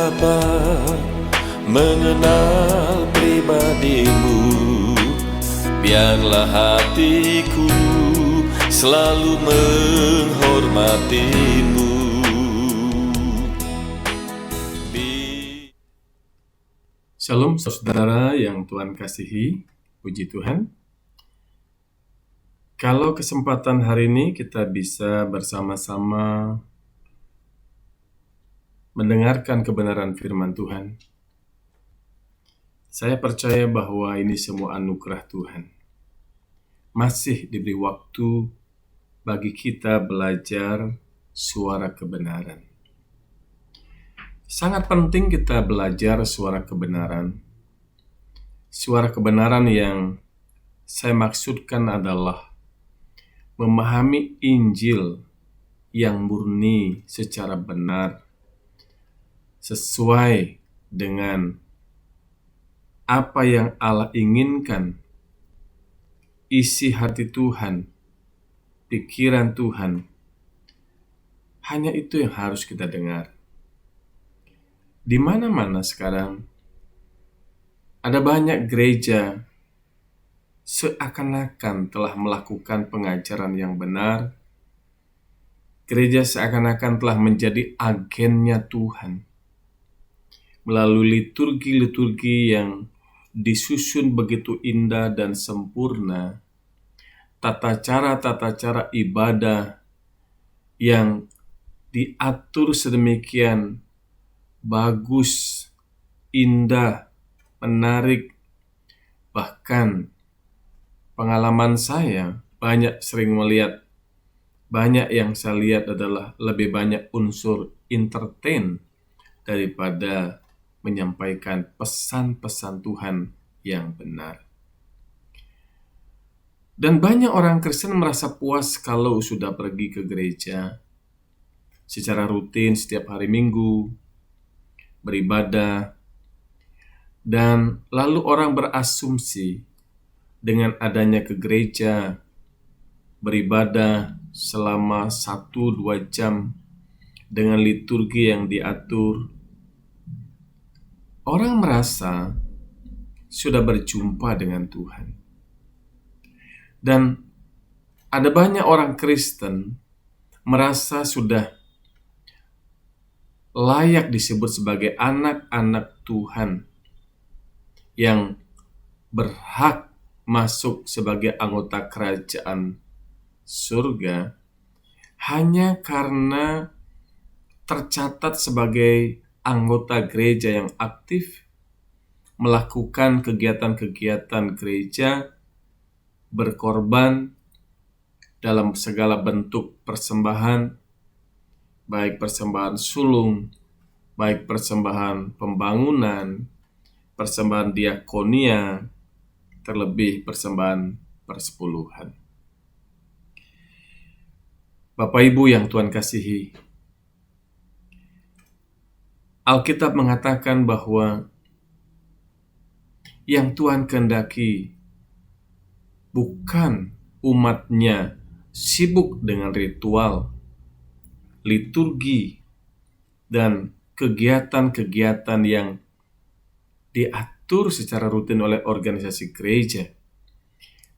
dapat mengenal pribadimu, biarlah hatiku selalu menghormatimu. Shalom saudara yang Tuhan kasihi, puji Tuhan. Kalau kesempatan hari ini kita bisa bersama-sama mendengarkan kebenaran firman Tuhan, saya percaya bahwa ini semua anugerah Tuhan. Masih diberi waktu bagi kita belajar suara kebenaran. Sangat penting kita belajar suara kebenaran. Suara kebenaran yang saya maksudkan adalah memahami Injil yang murni secara benar, sesuai dengan apa yang Allah inginkan, isi hati Tuhan, pikiran Tuhan. Hanya itu yang harus kita dengar. Di mana-mana sekarang ada banyak gereja seakan-akan telah melakukan pengajaran yang benar. Gereja seakan-akan telah menjadi agennya Tuhan melalui liturgi-liturgi yang disusun begitu indah dan sempurna, tata cara ibadah yang diatur sedemikian bagus, indah, menarik. Bahkan pengalaman saya sering melihat, banyak yang saya lihat adalah lebih banyak unsur entertain daripada menyampaikan pesan-pesan Tuhan yang benar. Dan banyak orang Kristen merasa puas kalau sudah pergi ke gereja secara rutin setiap hari Minggu, beribadah, dan lalu orang berasumsi dengan adanya ke gereja, beribadah selama 1-2 jam dengan liturgi yang diatur, orang merasa sudah berjumpa dengan Tuhan. Dan ada banyak orang Kristen merasa sudah layak disebut sebagai anak-anak Tuhan yang berhak masuk sebagai anggota kerajaan surga hanya karena tercatat sebagai anggota gereja yang aktif, melakukan kegiatan-kegiatan gereja, berkorban dalam segala bentuk persembahan, baik persembahan sulung, baik persembahan pembangunan, persembahan diakonia, terlebih persembahan persepuluhan. Bapak Ibu yang Tuhan kasihi, Alkitab mengatakan bahwa yang Tuhan kehendaki bukan umatnya sibuk dengan ritual, liturgi, dan kegiatan-kegiatan yang diatur secara rutin oleh organisasi gereja.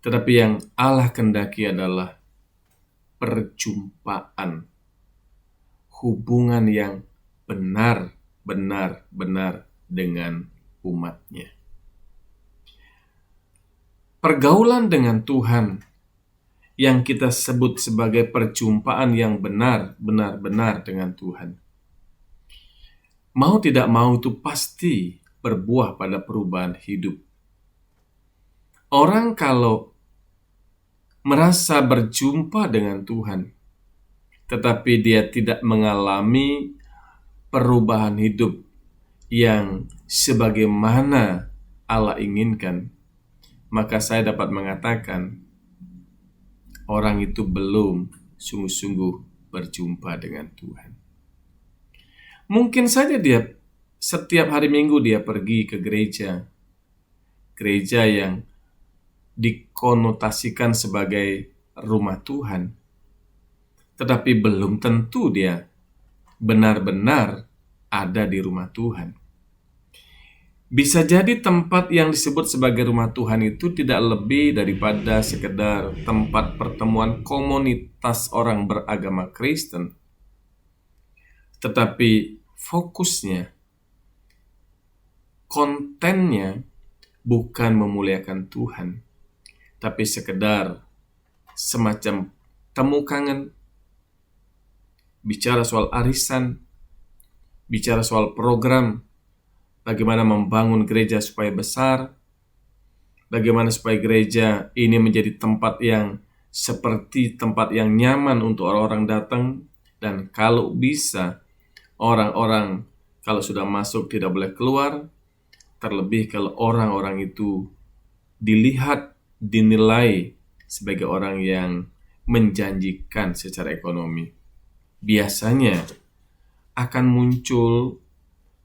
Tetapi yang Allah kehendaki adalah perjumpaan, hubungan yang benar dengan umatnya. Pergaulan dengan Tuhan yang kita sebut sebagai perjumpaan yang benar dengan Tuhan, mau tidak mau itu pasti berbuah pada perubahan hidup. Orang kalau merasa berjumpa dengan Tuhan, tetapi dia tidak mengalami perubahan hidup yang sebagaimana Allah inginkan, maka saya dapat mengatakan orang itu belum sungguh-sungguh berjumpa dengan Tuhan. Mungkin saja dia setiap hari Minggu dia pergi ke gereja yang dikonotasikan sebagai rumah Tuhan, tetapi belum tentu dia benar-benar ada di rumah Tuhan. Bisa jadi tempat yang disebut sebagai rumah Tuhan itu tidak lebih daripada sekedar tempat pertemuan komunitas orang beragama Kristen. Tetapi fokusnya, kontennya bukan memuliakan Tuhan, tapi sekedar semacam temu kangen, bicara soal arisan, bicara soal program, bagaimana membangun gereja supaya besar, bagaimana supaya gereja ini menjadi tempat yang seperti tempat yang nyaman untuk orang-orang datang, dan kalau bisa, orang-orang kalau sudah masuk tidak boleh keluar, terlebih kalau orang-orang itu dilihat, dinilai sebagai orang yang menjanjikan secara ekonomi. Biasanya akan muncul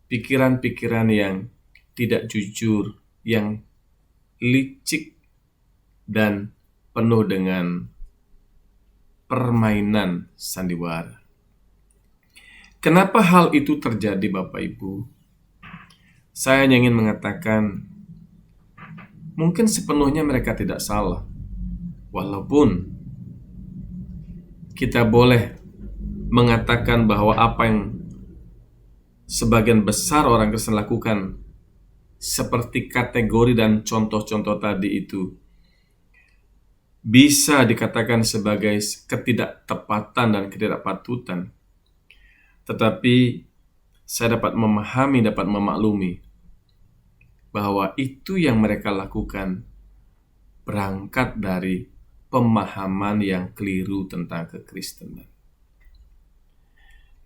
pikiran-pikiran yang tidak jujur, yang licik, dan penuh dengan permainan sandiwara. Kenapa hal itu terjadi, Bapak Ibu? Saya hanya ingin mengatakan, mungkin sepenuhnya mereka tidak salah. Walaupun kita boleh mengatakan bahwa apa yang sebagian besar orang Kristen lakukan, seperti kategori dan contoh-contoh tadi itu, bisa dikatakan sebagai ketidaktepatan dan ketidakpatutan. Tetapi saya dapat memahami, dapat memaklumi bahwa itu yang mereka lakukan berangkat dari pemahaman yang keliru tentang kekristenan.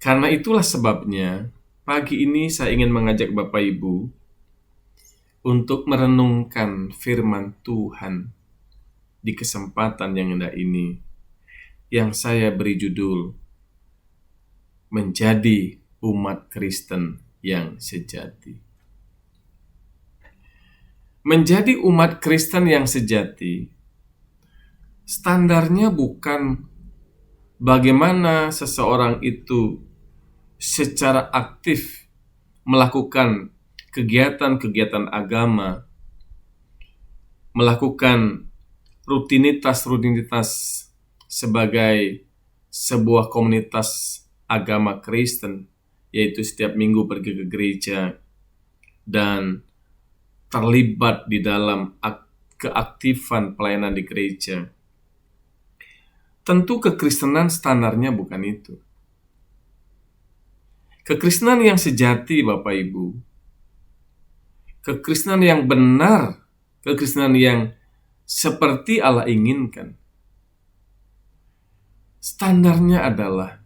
Karena itulah sebabnya pagi ini saya ingin mengajak Bapak Ibu untuk merenungkan firman Tuhan di kesempatan yang indah ini, yang saya beri judul Menjadi Umat Kristen yang Sejati. Menjadi umat Kristen yang sejati, standarnya bukan bagaimana seseorang itu secara aktif melakukan kegiatan-kegiatan agama, melakukan rutinitas-rutinitas sebagai sebuah komunitas agama Kristen, yaitu setiap minggu pergi ke gereja dan terlibat di dalam keaktifan pelayanan di gereja. Tentu kekristenan standarnya bukan itu. Kekristenan yang sejati, Bapak Ibu, kekristenan yang benar, kekristenan yang seperti Allah inginkan, standarnya adalah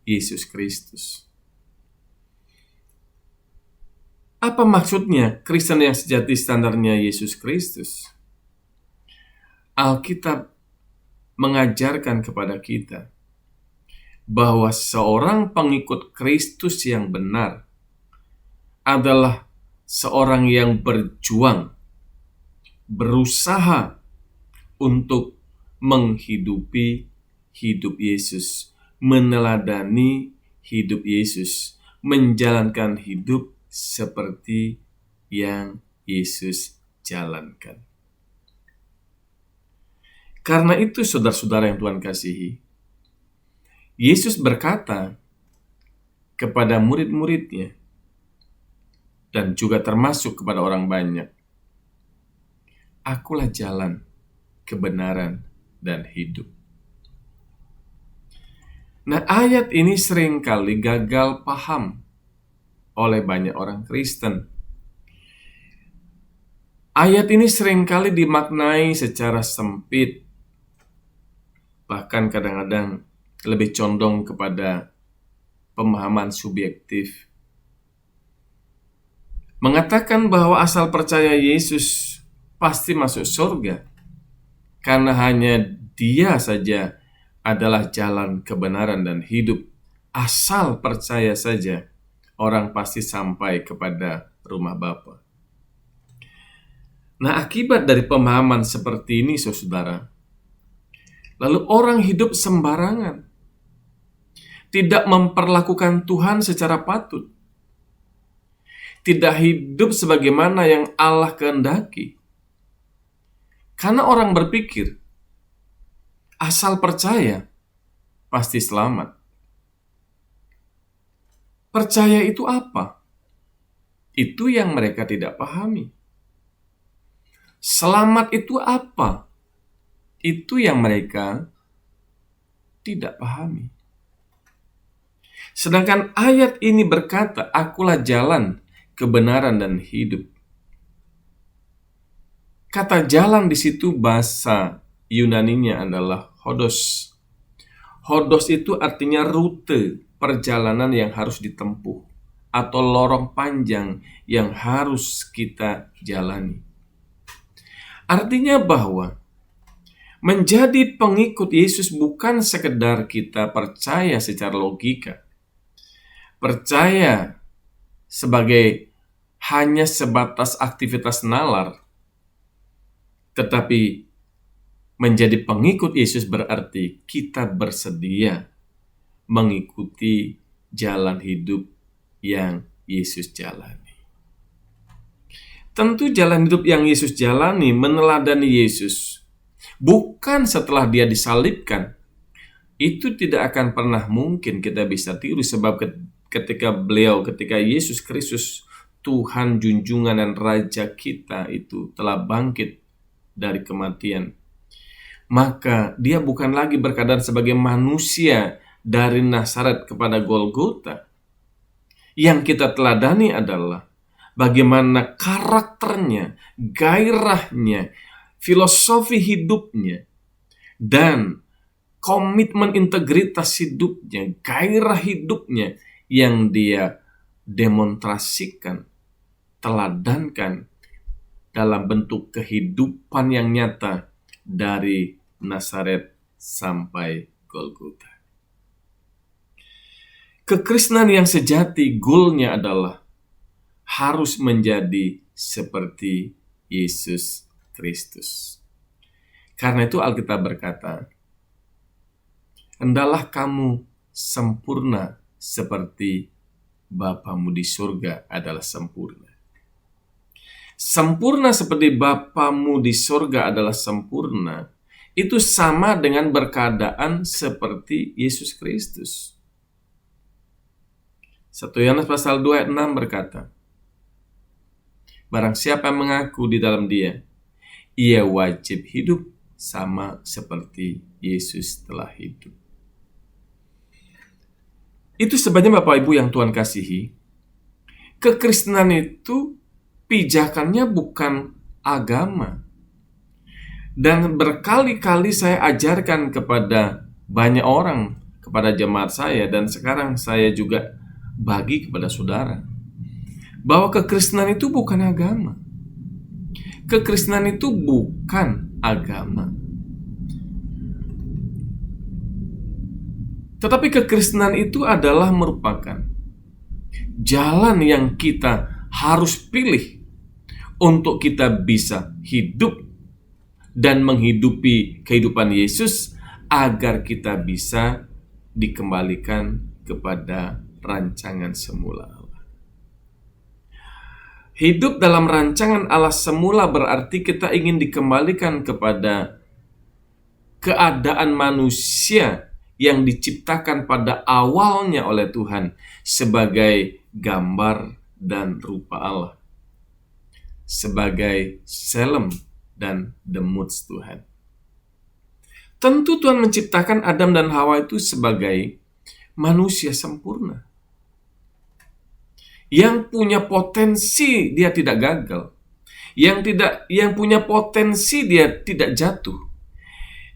Yesus Kristus. Apa maksudnya Kristen yang sejati standarnya Yesus Kristus? Alkitab mengajarkan kepada kita bahwa seorang pengikut Kristus yang benar adalah seorang yang berjuang, berusaha untuk menghidupi hidup Yesus, meneladani hidup Yesus, menjalankan hidup seperti yang Yesus jalankan. Karena itu, saudara-saudara yang Tuhan kasihi, Yesus berkata kepada murid-muridnya, dan juga termasuk kepada orang banyak, "Akulah jalan, kebenaran, dan hidup." Nah, ayat ini seringkali gagal paham oleh banyak orang Kristen. Ayat ini seringkali dimaknai secara sempit, bahkan kadang-kadang lebih condong kepada pemahaman subjektif. Mengatakan bahwa asal percaya Yesus pasti masuk surga, karena hanya Dia saja adalah jalan kebenaran dan hidup. Asal percaya saja, orang pasti sampai kepada rumah Bapa. Nah, akibat dari pemahaman seperti ini, saudara, lalu orang hidup sembarangan, tidak memperlakukan Tuhan secara patut. tidak hidup sebagaimana yang Allah kehendaki. Karena orang berpikir, asal percaya, pasti selamat. Percaya itu apa? Itu yang mereka tidak pahami. Selamat itu apa? Itu yang mereka tidak pahami. Sedangkan ayat ini berkata, akulah jalan, kebenaran, dan hidup. Kata jalan di situ bahasa Yunaninya adalah hodos. Hodos itu artinya rute perjalanan yang harus ditempuh atau lorong panjang yang harus kita jalani. Artinya bahwa menjadi pengikut Yesus bukan sekedar kita percaya secara logika, percaya sebagai hanya sebatas aktivitas nalar, tetapi menjadi pengikut Yesus berarti kita bersedia mengikuti jalan hidup yang Yesus jalani. Tentu jalan hidup yang Yesus jalani meneladani Yesus bukan setelah dia disalibkan. Itu tidak akan pernah mungkin kita bisa tiru, sebab ketika Yesus Kristus, Tuhan junjungan dan Raja kita itu telah bangkit dari kematian, maka dia bukan lagi berkeadaan sebagai manusia dari Nazaret kepada Golgota. Yang kita teladani adalah bagaimana karakternya, gairahnya, filosofi hidupnya, dan komitmen integritas hidupnya, gairah hidupnya yang dia demonstrasikan, teladankan dalam bentuk kehidupan yang nyata dari Nazaret sampai Golgota. Kekristenan yang sejati goalnya adalah harus menjadi seperti Yesus Kristus. Karena itu Alkitab berkata, hendaklah kamu sempurna seperti Bapamu di surga adalah sempurna. Sempurna seperti Bapamu di surga adalah sempurna, itu sama dengan berkeadaan seperti Yesus Kristus. 1 Yohanes pasal 2 ayat 6 berkata, barang siapa yang mengaku di dalam dia, ia wajib hidup sama seperti Yesus telah hidup. Itu sebabnya Bapak Ibu yang Tuhan kasihi, kekristenan itu pijakannya bukan agama. Dan berkali-kali saya ajarkan kepada banyak orang, kepada jemaat saya, dan sekarang saya juga bagi kepada saudara, bahwa kekristenan itu bukan agama. Kekristenan itu bukan agama. Tetapi kekristenan itu adalah merupakan jalan yang kita harus pilih untuk kita bisa hidup dan menghidupi kehidupan Yesus agar kita bisa dikembalikan kepada rancangan semula Allah. Hidup dalam rancangan Allah semula berarti kita ingin dikembalikan kepada keadaan manusia yang diciptakan pada awalnya oleh Tuhan sebagai gambar dan rupa Allah, sebagai selem dan demuts Tuhan. Tentu Tuhan menciptakan Adam dan Hawa itu sebagai manusia sempurna, yang punya potensi dia tidak gagal, yang punya potensi dia tidak jatuh,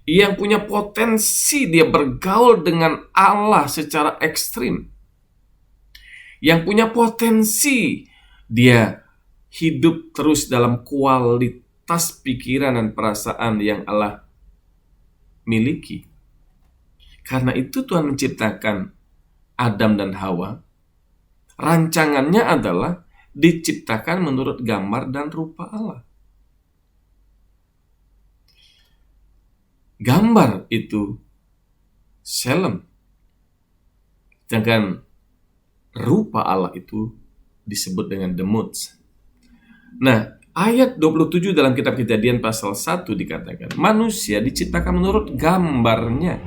yang punya potensi dia bergaul dengan Allah secara ekstrim, yang punya potensi dia hidup terus dalam kualitas pikiran dan perasaan yang Allah miliki. Karena itu Tuhan menciptakan Adam dan Hawa. Rancangannya adalah diciptakan menurut gambar dan rupa Allah. Gambar itu selem, sedangkan rupa Allah itu disebut dengan demuth. Nah, ayat 27 dalam kitab Kejadian pasal 1 dikatakan, manusia diciptakan menurut gambarnya.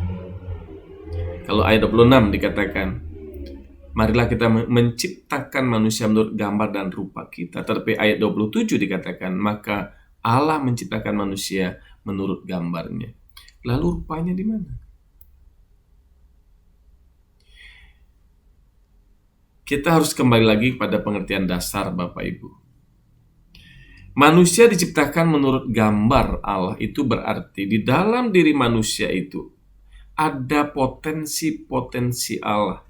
Kalau ayat 26 dikatakan, marilah kita menciptakan manusia menurut gambar dan rupa kita. Tetapi ayat 27 dikatakan, maka Allah menciptakan manusia menurut gambarnya. Lalu rupanya di mana? Kita harus kembali lagi pada pengertian dasar, Bapak Ibu. Manusia diciptakan menurut gambar Allah, itu berarti di dalam diri manusia itu ada potensi-potensi Allah,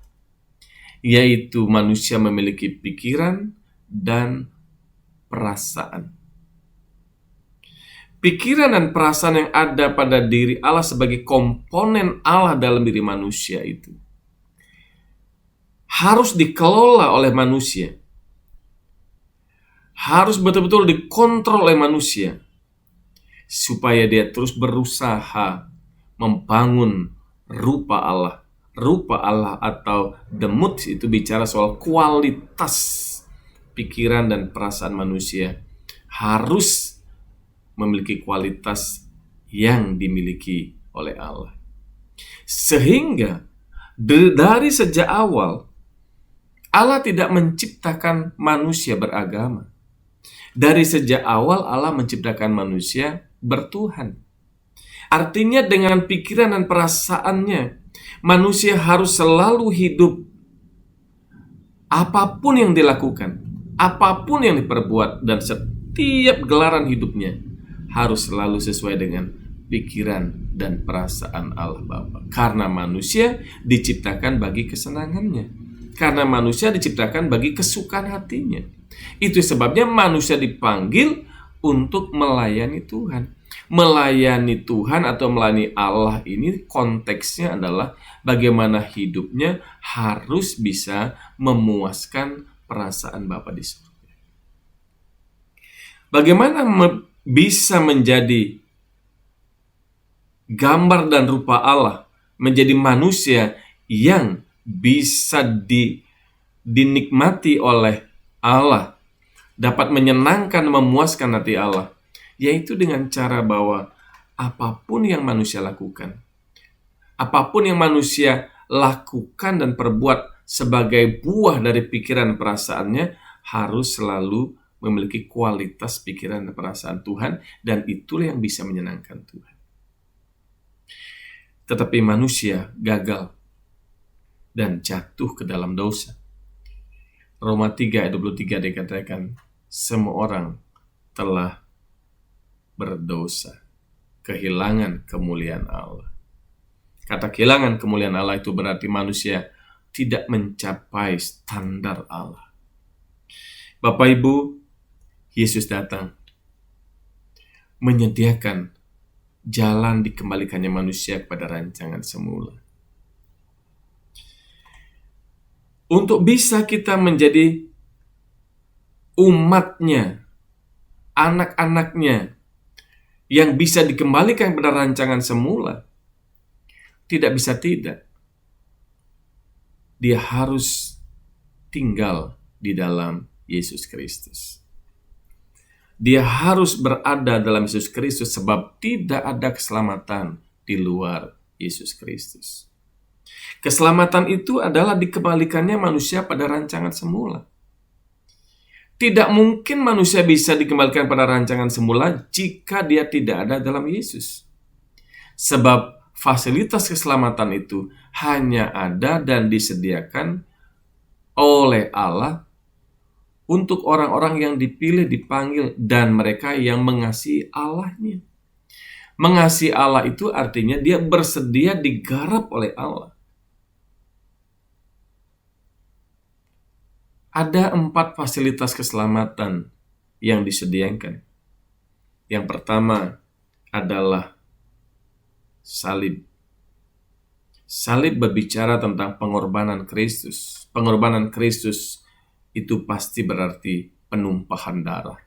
yaitu manusia memiliki pikiran dan perasaan. Pikiran dan perasaan yang ada pada diri Allah sebagai komponen Allah dalam diri manusia itu harus dikelola oleh manusia, harus betul-betul dikontrol oleh manusia, supaya dia terus berusaha membangun rupa Allah. Rupa Allah atau demuth itu bicara soal kualitas pikiran dan perasaan manusia harus memiliki kualitas yang dimiliki oleh Allah. Sehingga dari sejak awal Allah tidak menciptakan manusia beragama. Dari sejak awal Allah menciptakan manusia bertuhan. Artinya dengan pikiran dan perasaannya, manusia harus selalu hidup. Apapun yang dilakukan, apapun yang diperbuat, dan setiap gelaran hidupnya harus selalu sesuai dengan pikiran dan perasaan Allah Bapa. Karena manusia diciptakan bagi kesenangannya. Karena manusia diciptakan bagi kesukaan hatinya. Itu sebabnya manusia dipanggil untuk melayani Tuhan. Melayani Tuhan atau melayani Allah ini konteksnya adalah bagaimana hidupnya harus bisa memuaskan perasaan Bapa di surga. Bagaimana bisa menjadi gambar dan rupa Allah, menjadi manusia yang bisa dinikmati oleh Allah, dapat menyenangkan, memuaskan hati Allah, yaitu dengan cara bahwa apapun yang manusia lakukan, apapun yang manusia lakukan dan perbuat sebagai buah dari pikiran perasaannya harus selalu memiliki kualitas pikiran dan perasaan Tuhan, dan itulah yang bisa menyenangkan Tuhan. Tetapi manusia gagal dan jatuh ke dalam dosa. Roma 3 ayat 23 dikatakan, semua orang telah berdosa, kehilangan kemuliaan Allah. Kata kehilangan kemuliaan Allah itu berarti manusia tidak mencapai standar Allah. Bapak Ibu, Yesus datang menyediakan jalan dikembalikannya manusia kepada rancangan semula. Untuk bisa kita menjadi umatnya, anak-anaknya, yang bisa dikembalikan pada rancangan semula, tidak bisa tidak. Dia harus tinggal di dalam Yesus Kristus. Dia harus berada dalam Yesus Kristus sebab tidak ada keselamatan di luar Yesus Kristus. Keselamatan itu adalah dikembalikannya manusia pada rancangan semula. Tidak mungkin manusia bisa dikembalikan pada rancangan semula jika dia tidak ada dalam Yesus. Sebab fasilitas keselamatan itu hanya ada dan disediakan oleh Allah untuk orang-orang yang dipilih, dipanggil, dan mereka yang mengasihi Allahnya. Mengasihi Allah itu artinya dia bersedia digarap oleh Allah. Ada 4 fasilitas keselamatan yang disediakan. Yang pertama adalah salib. Salib berbicara tentang pengorbanan Kristus. Pengorbanan Kristus itu pasti berarti penumpahan darah.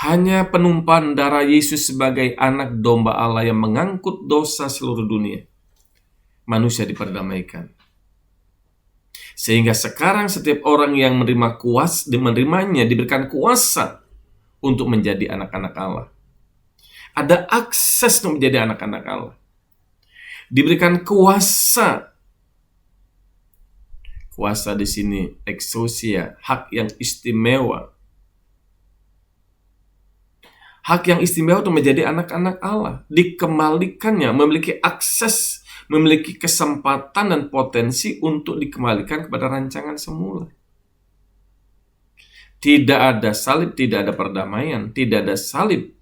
Hanya penumpahan darah Yesus sebagai anak domba Allah yang mengangkut dosa seluruh dunia, manusia diperdamaikan. Sehingga sekarang setiap orang yang menerimanya diberikan kuasa untuk menjadi anak-anak Allah. Ada akses untuk menjadi anak-anak Allah. Diberikan kuasa. Kuasa di sini exousia, hak yang istimewa. Hak yang istimewa untuk menjadi anak-anak Allah. Dikembalikannya, memiliki akses, memiliki kesempatan dan potensi untuk dikembalikan kepada rancangan semula. Tidak ada salib, tidak ada perdamaian, tidak ada salib,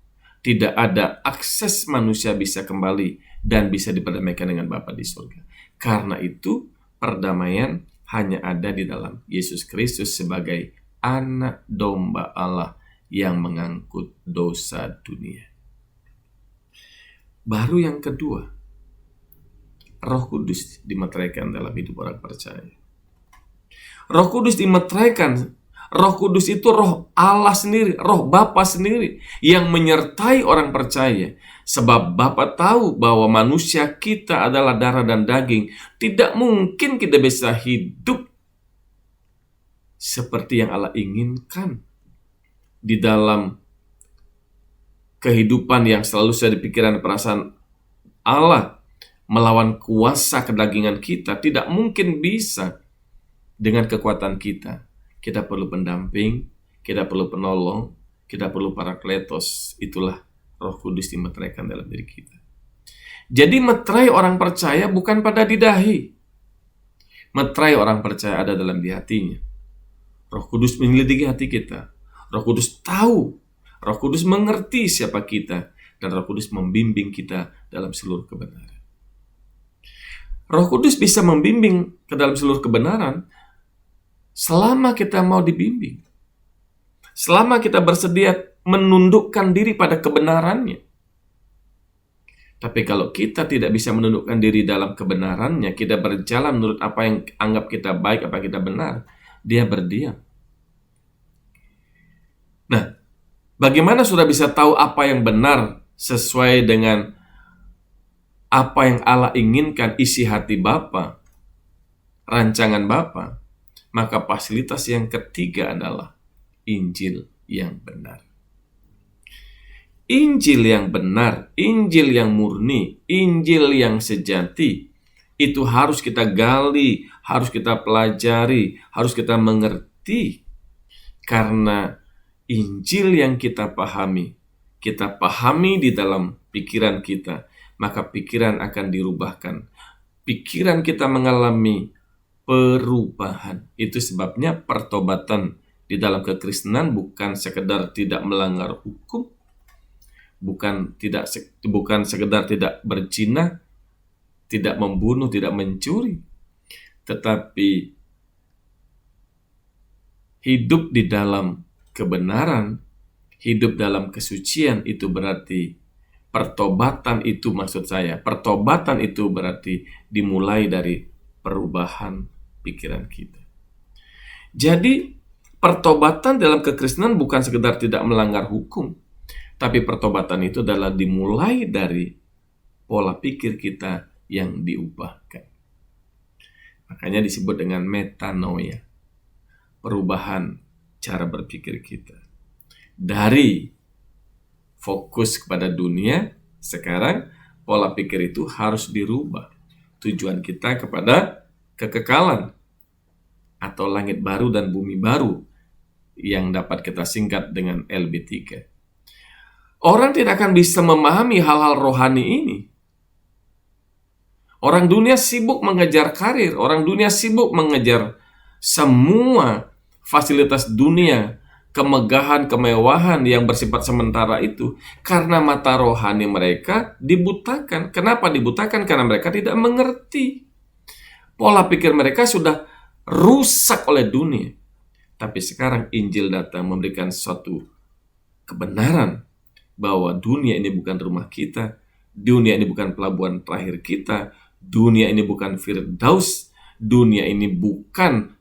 tidak ada akses manusia bisa kembali dan bisa diperdamaikan dengan Bapa di surga. Karena itu, perdamaian hanya ada di dalam Yesus Kristus sebagai anak domba Allah yang mengangkut dosa dunia. Baru yang kedua, Roh Kudus dimeteraikan dalam hidup orang percaya. Roh Kudus dimeteraikan. Roh Kudus itu roh Allah sendiri, roh Bapa sendiri yang menyertai orang percaya. Sebab Bapa tahu bahwa manusia kita adalah darah dan daging. Tidak mungkin kita bisa hidup seperti yang Allah inginkan di dalam kehidupan yang selalu ada di pikiran dan perasaan Allah melawan kuasa kedagingan kita. Tidak mungkin bisa dengan kekuatan kita. Kita perlu pendamping, kita perlu penolong, kita perlu parakletos. Itulah Roh Kudus dimeteraikan dalam diri kita. Jadi meterai orang percaya bukan pada di dahi. Meterai orang percaya ada dalam di hatinya. Roh Kudus menyelidiki hati kita. Roh Kudus tahu. Roh Kudus mengerti siapa kita. Dan Roh Kudus membimbing kita dalam seluruh kebenaran. Roh Kudus bisa membimbing ke dalam seluruh kebenaran selama kita mau dibimbing. Selama kita bersedia menundukkan diri pada kebenarannya. Tapi kalau kita tidak bisa menundukkan diri dalam kebenarannya, kita berjalan menurut apa yang anggap kita baik, apa yang kita benar, dia berdiam. Nah, bagaimana sudah bisa tahu apa yang benar sesuai dengan apa yang Allah inginkan, isi hati Bapa, rancangan Bapa? Maka fasilitas yang ketiga adalah Injil yang benar. Injil yang benar, Injil yang murni, Injil yang sejati, itu harus kita gali, harus kita pelajari, harus kita mengerti. Karena Injil yang kita pahami di dalam pikiran kita, maka pikiran akan dirubahkan. Pikiran kita mengalami perubahan. Itu sebabnya pertobatan di dalam kekristenan bukan sekedar tidak melanggar hukum, bukan sekedar tidak berzina, tidak membunuh, tidak mencuri, tetapi hidup di dalam kebenaran, hidup dalam kesucian. Itu berarti pertobatan itu, pertobatan itu berarti dimulai dari perubahan pikiran kita. Jadi pertobatan dalam kekristenan bukan sekedar tidak melanggar hukum, tapi pertobatan itu adalah dimulai dari pola pikir kita yang diubahkan. Makanya disebut dengan metanoia, perubahan cara berpikir kita. Dari fokus kepada dunia, sekarang pola pikir itu harus dirubah. Tujuan kita kepada kekekalan atau langit baru dan bumi baru yang dapat kita singkat dengan LB3. Orang tidak akan bisa memahami hal-hal rohani ini. Orang dunia sibuk mengejar karir, orang dunia sibuk mengejar semua fasilitas dunia, kemegahan, kemewahan yang bersifat sementara itu, karena mata rohani mereka dibutakan. Kenapa dibutakan? Karena mereka tidak mengerti. Pola pikir mereka sudah rusak oleh dunia. Tapi sekarang Injil datang memberikan suatu kebenaran bahwa dunia ini bukan rumah kita, dunia ini bukan pelabuhan terakhir kita, dunia ini bukan Firdaus, dunia ini bukan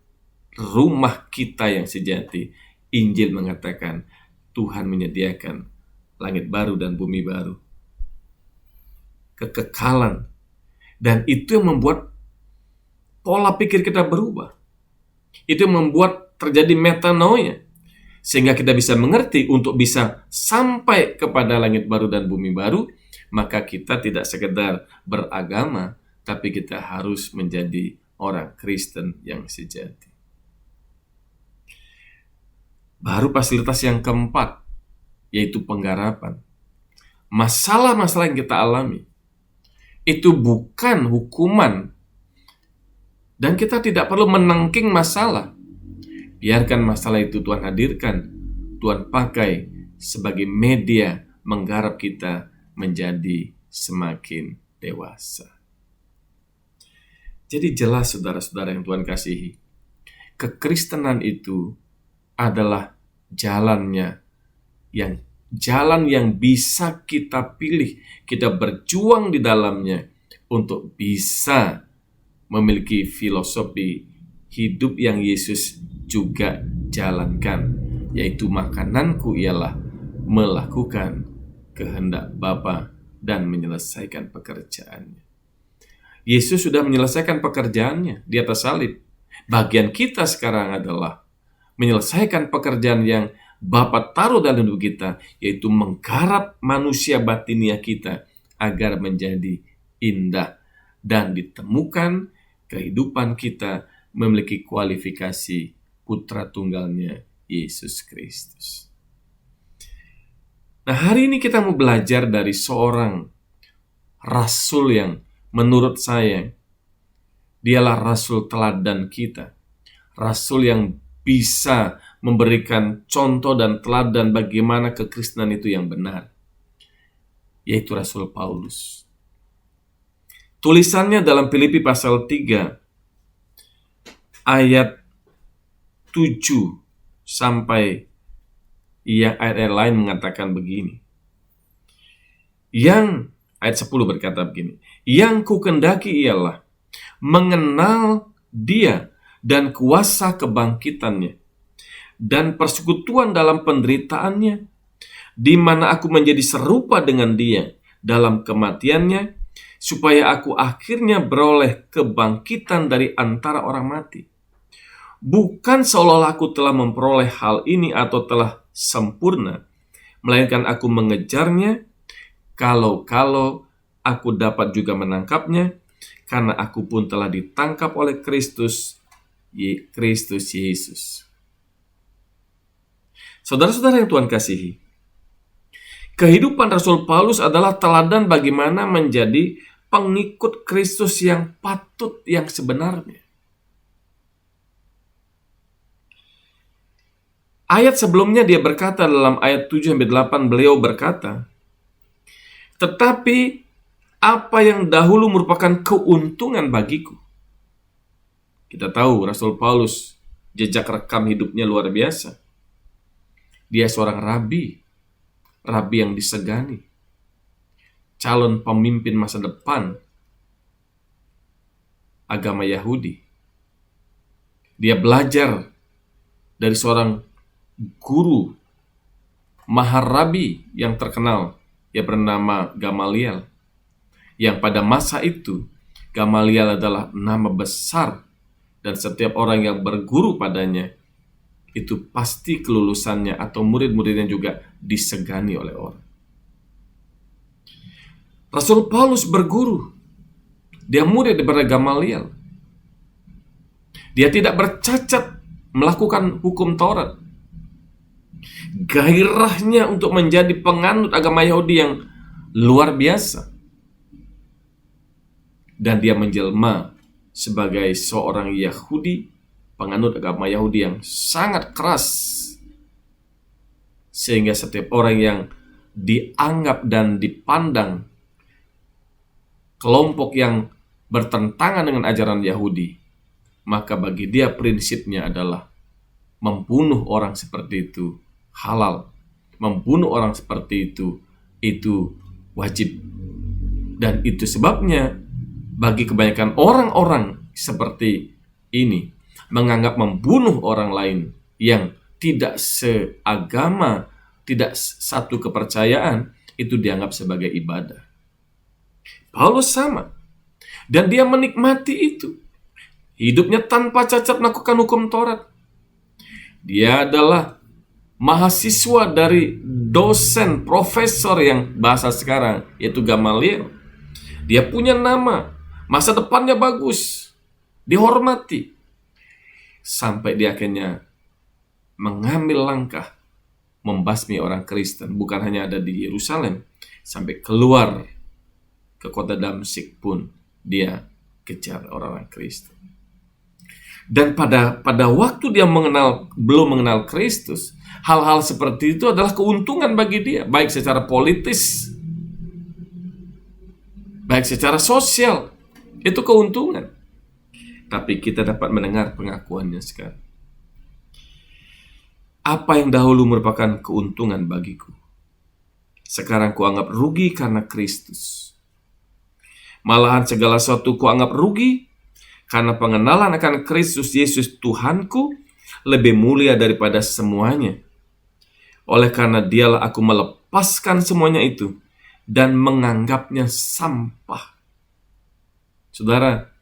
rumah kita yang sejati. Injil mengatakan Tuhan menyediakan langit baru dan bumi baru, kekekalan. Dan itu yang membuat pola pikir kita berubah. Itu membuat terjadi metanoia, sehingga kita bisa mengerti untuk bisa sampai kepada langit baru dan bumi baru. Maka kita tidak sekedar beragama, tapi kita harus menjadi orang Kristen yang sejati. Baru fasilitas yang keempat, yaitu penggarapan. Masalah-masalah yang kita alami itu bukan hukuman, dan kita tidak perlu menengking masalah. Biarkan masalah itu Tuhan hadirkan, Tuhan pakai sebagai media menggarap kita menjadi semakin dewasa. Jadi jelas saudara-saudara yang Tuhan kasihi, kekristenan itu adalah jalan yang bisa kita pilih, kita berjuang di dalamnya untuk bisa memiliki filosofi hidup yang Yesus juga jalankan, yaitu makananku ialah melakukan kehendak Bapa dan menyelesaikan pekerjaannya. Yesus sudah menyelesaikan pekerjaannya di atas salib. Bagian kita sekarang adalah menyelesaikan pekerjaan yang Bapa taruh dalam hidup kita, yaitu menggarap manusia batinia kita agar menjadi indah dan ditemukan kehidupan kita memiliki kualifikasi Putra Tunggalnya Yesus Kristus. Nah, hari ini kita mau belajar dari seorang rasul yang menurut saya dialah rasul teladan kita. Rasul yang bisa memberikan contoh dan teladan bagaimana kekristenan itu yang benar, yaitu Rasul Paulus. Tulisannya dalam Filipi pasal 3 ayat 7 sampai ayat lain mengatakan begini. Ayat 10 berkata begini, yang kukendaki ialah mengenal Dia dan kuasa kebangkitannya dan persekutuan dalam penderitaannya, di mana aku menjadi serupa dengan Dia dalam kematiannya, supaya aku akhirnya beroleh kebangkitan dari antara orang mati. Bukan seolah aku telah memperoleh hal ini atau telah sempurna, melainkan aku mengejarnya, kalau aku dapat juga menangkapnya, karena aku pun telah ditangkap oleh Kristus Yesus. Saudara-saudara yang Tuhan kasihi, kehidupan Rasul Paulus adalah teladan bagaimana menjadi pengikut Kristus yang patut, yang sebenarnya. Ayat sebelumnya dia berkata dalam ayat 7-8, beliau berkata, tetapi apa yang dahulu merupakan keuntungan bagiku. Kita tahu Rasul Paulus, jejak rekam hidupnya luar biasa. Dia seorang rabi yang disegani, calon pemimpin masa depan agama Yahudi. Dia belajar dari seorang guru maharabi yang terkenal, yang bernama Gamaliel, yang pada masa itu Gamaliel adalah nama besar, dan setiap orang yang berguru padanya itu pasti kelulusannya atau murid-muridnya juga disegani oleh orang. Rasul Paulus berguru, dia murid daripada Gamaliel. Dia tidak bercacat melakukan hukum Taurat. Gairahnya untuk menjadi penganut agama Yahudi yang luar biasa. Dan dia menjelma sebagai seorang Yahudi, penganut agama Yahudi yang sangat keras, sehingga setiap orang yang dianggap dan dipandang kelompok yang bertentangan dengan ajaran Yahudi, maka bagi dia prinsipnya adalah membunuh orang seperti itu halal, membunuh orang seperti itu wajib. Dan itu sebabnya bagi kebanyakan orang-orang seperti ini menganggap membunuh orang lain yang tidak seagama, tidak satu kepercayaan, itu dianggap sebagai ibadah. Paulus sama, dan dia menikmati itu. hidupnya tanpa cacat melakukan hukum Taurat. Dia adalah mahasiswa dari dosen, profesor yang bahasa sekarang, yaitu Gamaliel. Dia punya nama, masa depannya bagus, dihormati. Sampai dia akhirnya mengambil langkah membasmi orang Kristen, bukan hanya ada di Yerusalem, sampai keluar ke kota Damsyik pun dia kejar orang-orang Kristen. Dan pada waktu dia belum mengenal Kristus, hal-hal seperti itu adalah keuntungan bagi dia, baik secara politis, baik secara sosial, itu keuntungan. Tapi kita dapat mendengar pengakuannya sekarang. Apa yang dahulu merupakan keuntungan bagiku, sekarang kuanggap rugi karena Kristus. Malahan segala sesuatu kuanggap rugi karena pengenalan akan Kristus Yesus Tuhanku lebih mulia daripada semuanya. Oleh karena dialah aku melepaskan semuanya itu dan menganggapnya sampah. Saudara,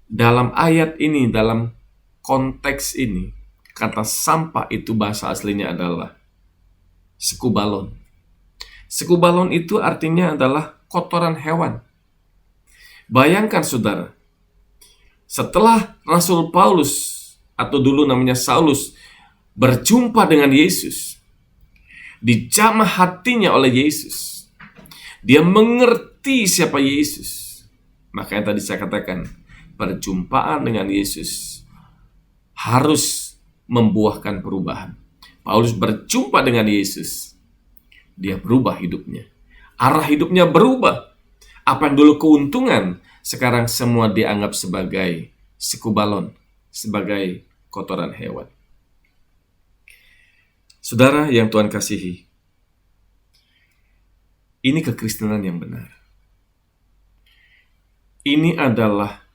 dalam ayat ini, dalam konteks ini, kata sampah itu bahasa aslinya adalah sekubalon. Sekubalon itu artinya adalah kotoran hewan. Bayangkan saudara, setelah Rasul Paulus, atau dulu namanya Saulus, berjumpa dengan Yesus, dijamah hatinya oleh Yesus, dia mengerti siapa Yesus. Makanya tadi saya katakan, perjumpaan dengan Yesus harus membuahkan perubahan. Paulus berjumpa dengan Yesus, dia berubah hidupnya, arah hidupnya berubah. Apa yang dulu keuntungan, sekarang semua dianggap sebagai sekubalon, sebagai kotoran hewan. Saudara yang Tuhan kasihi, ini kekristenan yang benar. Ini adalah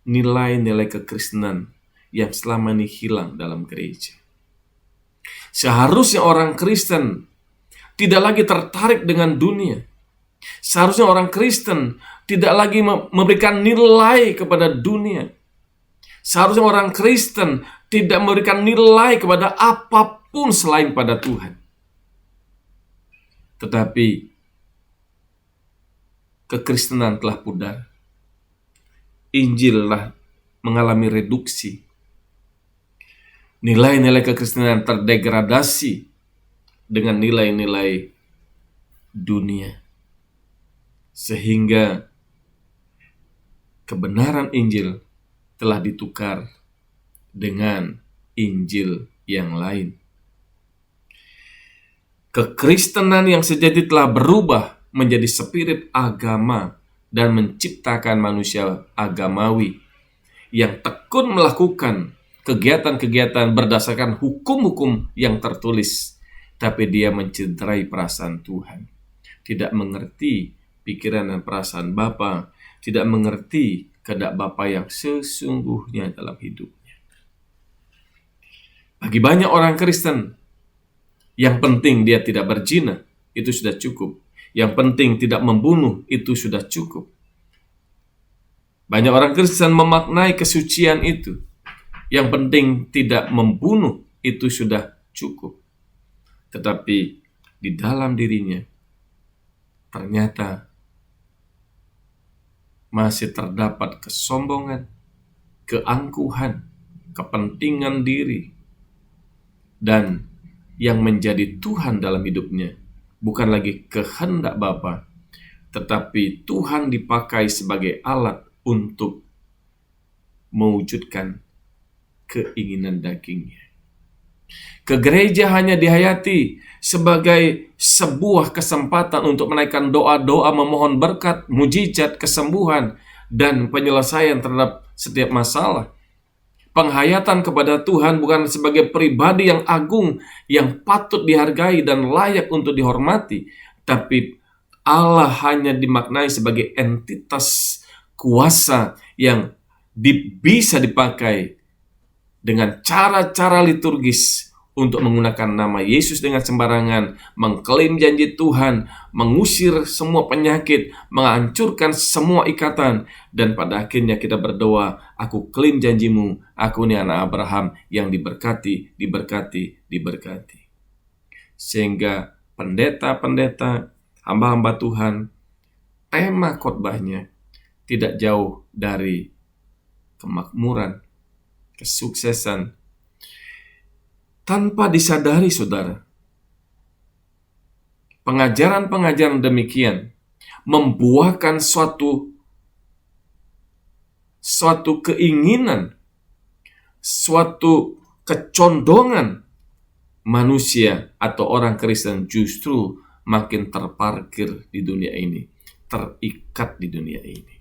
nilai-nilai kekristenan yang selama ini hilang dalam gereja. Seharusnya orang Kristen tidak lagi tertarik dengan dunia. Seharusnya orang Kristen tidak lagi memberikan nilai kepada dunia. Seharusnya orang Kristen tidak memberikan nilai kepada apapun selain pada Tuhan. Tetapi kekristenan telah pudar. Injil telah mengalami reduksi. Nilai-nilai kekristenan terdegradasi dengan nilai-nilai dunia. Sehingga kebenaran Injil telah ditukar dengan Injil yang lain. Kekristenan yang sejati telah berubah menjadi spirit agama dan menciptakan manusia agamawi yang tekun melakukan kegiatan-kegiatan berdasarkan hukum-hukum yang tertulis, tapi dia mencederai perasaan Tuhan, tidak mengerti pikiran dan perasaan Bapa, tidak mengerti kehendak Bapa yang sesungguhnya dalam hidupnya. Bagi banyak orang Kristen, yang penting dia tidak berzina, itu sudah cukup. Yang penting tidak membunuh, itu sudah cukup. Banyak orang Kristen memaknai kesucian itu. Yang penting tidak membunuh, itu sudah cukup. Tetapi di dalam dirinya, ternyata masih terdapat kesombongan, keangkuhan, kepentingan diri. Dan yang menjadi Tuhan dalam hidupnya bukan lagi kehendak Bapa, tetapi Tuhan dipakai sebagai alat untuk mewujudkan keinginan dagingnya. Ke gereja hanya dihayati sebagai sebuah kesempatan untuk menaikkan doa-doa memohon berkat, mujizat, kesembuhan, dan penyelesaian terhadap setiap masalah. Penghayatan kepada Tuhan bukan sebagai pribadi yang agung, yang patut dihargai dan layak untuk dihormati, tapi Allah hanya dimaknai sebagai entitas kuasa yang bisa dipakai dengan cara-cara liturgis untuk menggunakan nama Yesus dengan sembarangan, mengklaim janji Tuhan, mengusir semua penyakit, menghancurkan semua ikatan, dan pada akhirnya kita berdoa, aku klaim janjimu, aku ini anak Abraham yang diberkati, diberkati, diberkati. Sehingga pendeta-pendeta, hamba-hamba Tuhan, tema khotbahnya tidak jauh dari kemakmuran, kesuksesan, tanpa disadari, saudara. Pengajaran-pengajaran demikian membuahkan suatu keinginan, suatu kecondongan manusia atau orang Kristen justru makin terparkir di dunia ini, terikat di dunia ini.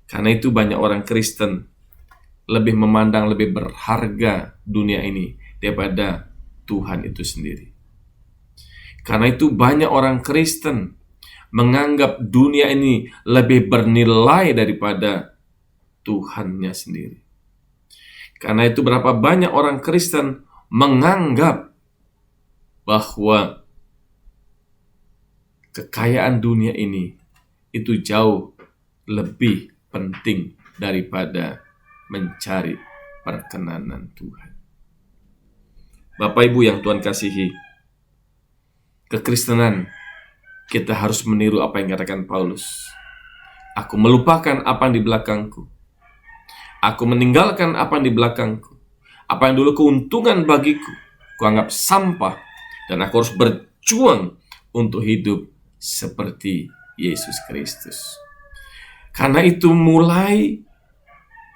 Karena itu banyak orang Kristen lebih memandang lebih berharga dunia ini daripada Tuhan itu sendiri. Karena itu banyak orang Kristen menganggap dunia ini lebih bernilai daripada Tuhannya sendiri. Karena itu berapa banyak orang Kristen menganggap bahwa kekayaan dunia ini itu jauh lebih penting daripada mencari perkenanan Tuhan. Bapak Ibu yang Tuhan kasihi, kekristenan kita harus meniru apa yang dikatakan Paulus. Aku melupakan apa yang di belakangku. Aku meninggalkan apa yang di belakangku. Apa yang dulu keuntungan bagiku, kuanggap sampah, dan aku harus berjuang untuk hidup seperti Yesus Kristus. Karena itu mulai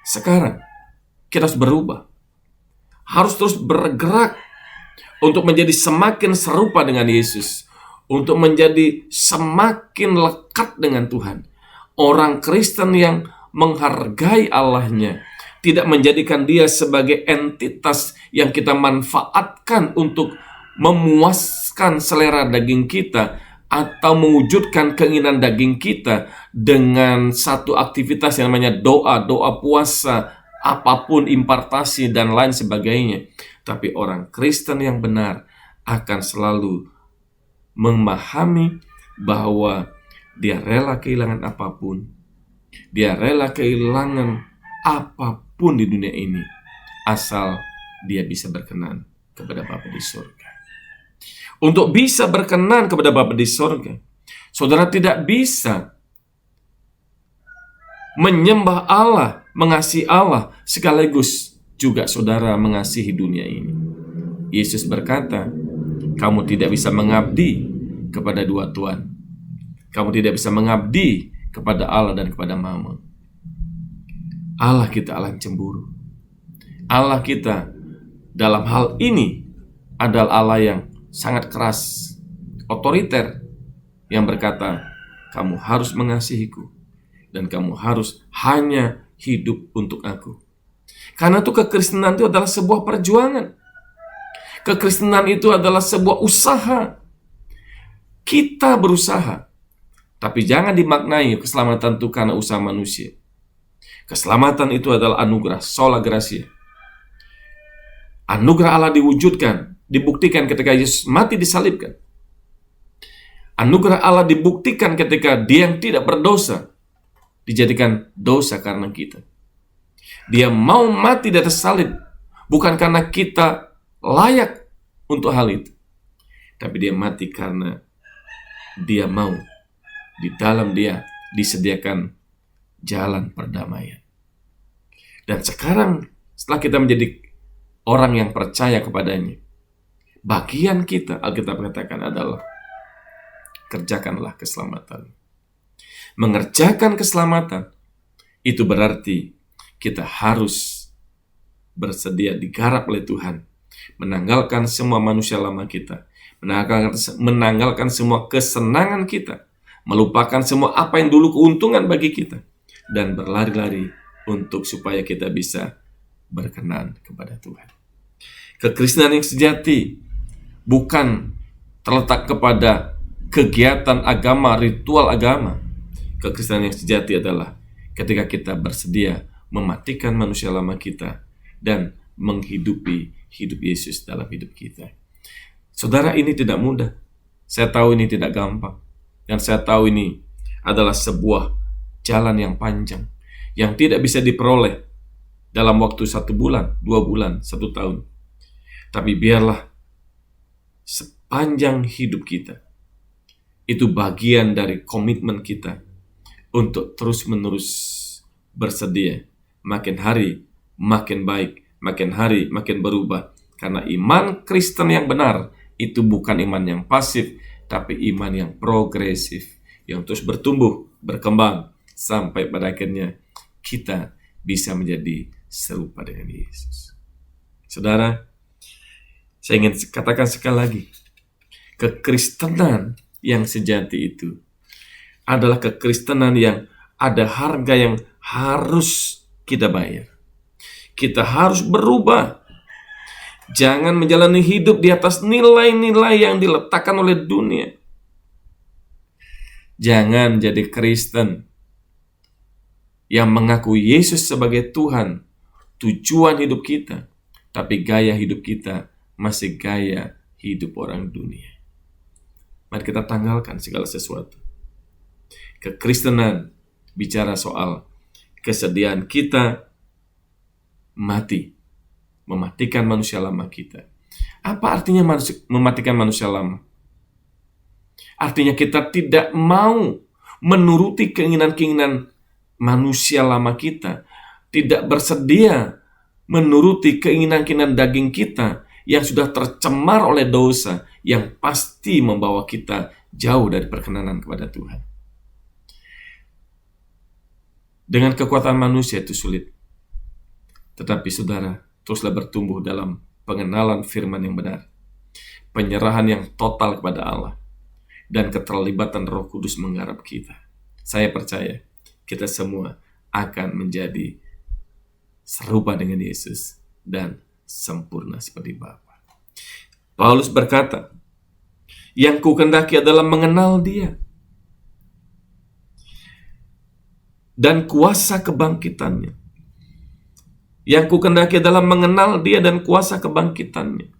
sekarang kita harus berubah. Harus terus bergerak untuk menjadi semakin serupa dengan Yesus, untuk menjadi semakin lekat dengan Tuhan. Orang Kristen yang menghargai Allahnya, tidak menjadikan dia sebagai entitas yang kita manfaatkan untuk memuaskan selera daging kita atau mewujudkan keinginan daging kita dengan satu aktivitas yang namanya doa puasa, apapun impartasi dan lain sebagainya. Tapi orang Kristen yang benar akan selalu memahami bahwa dia rela kehilangan apapun, dia rela kehilangan apapun di dunia ini, asal dia bisa berkenan kepada Bapa di surga. Untuk bisa berkenan kepada Bapa di surga, saudara tidak bisa menyembah Allah, mengasihi Allah, sekaligus juga saudara mengasihi dunia ini. Yesus berkata, kamu tidak bisa mengabdi kepada dua tuan. Kamu tidak bisa mengabdi kepada Allah dan kepada Mammon. Allah kita Allah yang cemburu. Allah kita dalam hal ini adalah Allah yang sangat keras, otoriter, yang berkata, kamu harus mengasihiku dan kamu harus hanya hidup untuk aku. Karena itu kekristenan itu adalah sebuah perjuangan. Kekristenan itu adalah sebuah usaha. Kita berusaha, tapi jangan dimaknai keselamatan itu karena usaha manusia. Keselamatan itu adalah anugerah, sola gratia. Anugerah Allah diwujudkan, dibuktikan ketika Yesus mati disalibkan. Anugerah Allah dibuktikan ketika dia yang tidak berdosa dijadikan dosa karena kita. Dia mau mati di atas salib bukan karena kita layak untuk hal itu, tapi dia mati karena dia mau di dalam dia disediakan jalan perdamaian. Dan sekarang setelah kita menjadi orang yang percaya kepadanya, bagian kita, Alkitab katakan, adalah kerjakanlah keselamatan. Mengerjakan keselamatan itu berarti kita harus bersedia digarap oleh Tuhan, menanggalkan semua manusia lama kita, menanggalkan semua kesenangan kita, melupakan semua apa yang dulu keuntungan bagi kita, dan berlari-lari untuk supaya kita bisa berkenan kepada Tuhan. Kekristenan yang sejati bukan terletak kepada kegiatan agama, ritual agama. Kekristenan yang sejati adalah ketika kita bersedia mematikan manusia lama kita dan menghidupi hidup Yesus dalam hidup kita. Saudara, ini tidak mudah. Saya tahu ini tidak gampang. Dan saya tahu ini adalah sebuah jalan yang panjang, yang tidak bisa diperoleh dalam waktu 1 bulan, 2 bulan, 1 tahun. Tapi biarlah sepanjang hidup kita, itu bagian dari komitmen kita untuk terus-menerus bersedia, makin hari makin baik, makin hari makin berubah. Karena iman Kristen yang benar itu bukan iman yang pasif, tapi iman yang progresif, yang terus bertumbuh, berkembang, sampai pada akhirnya kita bisa menjadi serupa dengan Yesus. Saudara, saya ingin katakan sekali lagi, kekristenan yang sejati itu adalah kekristenan yang ada harga yang harus kita bayar. Kita harus berubah. Jangan menjalani hidup di atas nilai-nilai yang diletakkan oleh dunia. Jangan jadi Kristen yang mengaku Yesus sebagai Tuhan, tujuan hidup kita, tapi gaya hidup kita masih gaya hidup orang dunia. Mari kita tanggalkan segala sesuatu. Kekristenan bicara soal kesediaan kita mati, mematikan manusia lama kita. Apa artinya mematikan manusia lama? Artinya kita tidak mau menuruti keinginan-keinginan manusia lama kita, tidak bersedia menuruti keinginan-keinginan daging kita yang sudah tercemar oleh dosa, yang pasti membawa kita jauh dari perkenanan kepada Tuhan. Dengan kekuatan manusia itu sulit. Tetapi saudara, teruslah bertumbuh dalam pengenalan firman yang benar, penyerahan yang total kepada Allah, dan keterlibatan Roh Kudus menggarap kita. Saya percaya kita semua akan menjadi serupa dengan Yesus dan sempurna seperti Bapa. Paulus berkata, yang kukendaki adalah mengenal Dia dan kuasa kebangkitannya. Yang kukendaki adalah mengenal Dia dan kuasa kebangkitannya.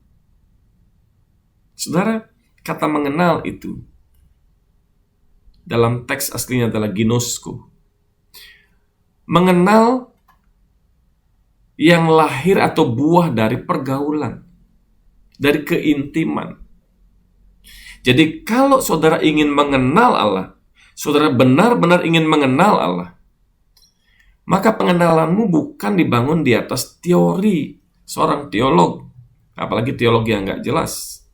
Saudara, kata mengenal itu dalam teks aslinya adalah ginosko. Mengenal yang lahir atau buah dari pergaulan, dari keintiman. Jadi kalau saudara ingin mengenal Allah, saudara benar-benar ingin mengenal Allah, maka pengenalanmu bukan dibangun di atas teori seorang teolog, apalagi teologi yang nggak jelas.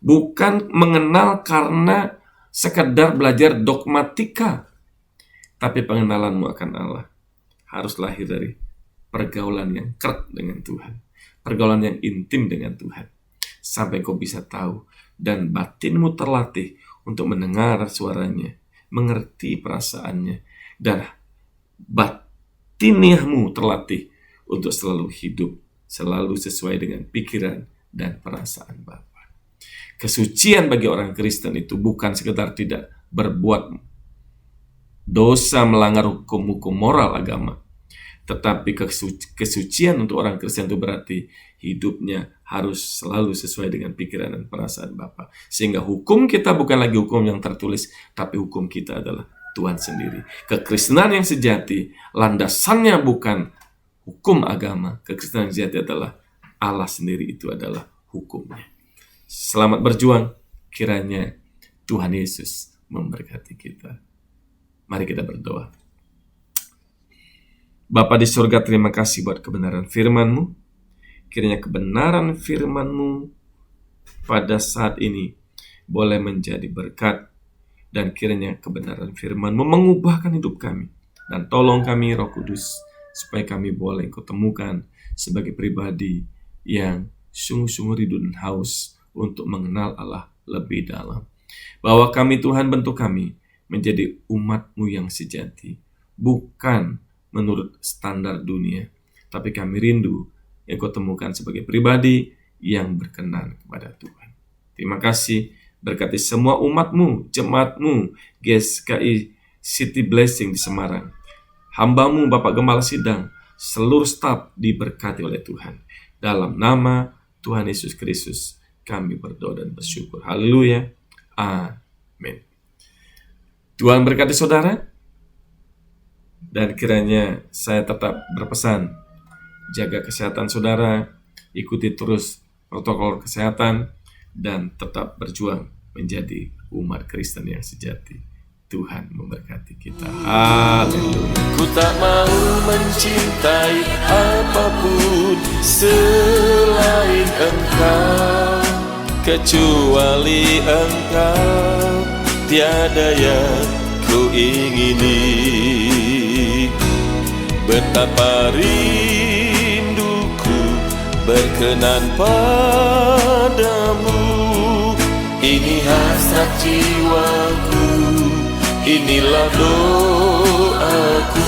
Bukan mengenal karena sekedar belajar dogmatika, tapi pengenalanmu akan Allah harus lahir dari pergaulan yang kerat dengan Tuhan, pergaulan yang intim dengan Tuhan, sampai kau bisa tahu dan batinmu terlatih untuk mendengar suaranya, mengerti perasaannya, dan batiniahmu terlatih untuk selalu hidup, selalu sesuai dengan pikiran dan perasaan Bapa. Kesucian bagi orang Kristen itu bukan sekedar tidak berbuat dosa melanggar hukum-hukum moral agama, tetapi kesucian untuk orang Kristen itu berarti hidupnya harus selalu sesuai dengan pikiran dan perasaan Bapa. Sehingga hukum kita bukan lagi hukum yang tertulis, tapi hukum kita adalah Tuhan sendiri. Kekristenan yang sejati, landasannya bukan hukum agama. Kekristenan yang sejati adalah Allah sendiri, itu adalah hukumnya. Selamat berjuang, kiranya Tuhan Yesus memberkati kita. Mari kita berdoa. Bapa di surga, terima kasih buat kebenaran firman-Mu. Kiranya kebenaran firman-Mu pada saat ini boleh menjadi berkat, dan kiranya kebenaran firman-Mu mengubahkan hidup kami. Dan tolong kami Roh Kudus, supaya kami boleh Kau temukan sebagai pribadi yang sungguh-sungguh rindu dan haus untuk mengenal Allah lebih dalam. Bahwa kami, Tuhan, bentuk kami menjadi umat-Mu yang sejati, bukan menurut standar dunia, tapi kami rindu yang Kau temukan sebagai pribadi yang berkenan kepada Tuhan. Terima kasih, berkati semua umat-Mu, jemaat-Mu, GSKI City Blessing di Semarang, hamba-Mu Bapak Gembala Sidang, seluruh staf diberkati oleh Tuhan. Dalam nama Tuhan Yesus Kristus kami berdoa dan bersyukur. Haleluya. Amin. Tuhan berkati saudara. Dan kiranya saya tetap berpesan, jaga kesehatan saudara, ikuti terus protokol kesehatan, dan tetap berjuang menjadi umat Kristen yang sejati. Tuhan memberkati kita. Haleluya. Ku tak mau mencintai apapun selain Engkau, kecuali Engkau, tiada yang ku ingini. Betapa rinduku berkenan padamu, ini hasrat jiwaku, inilah doaku.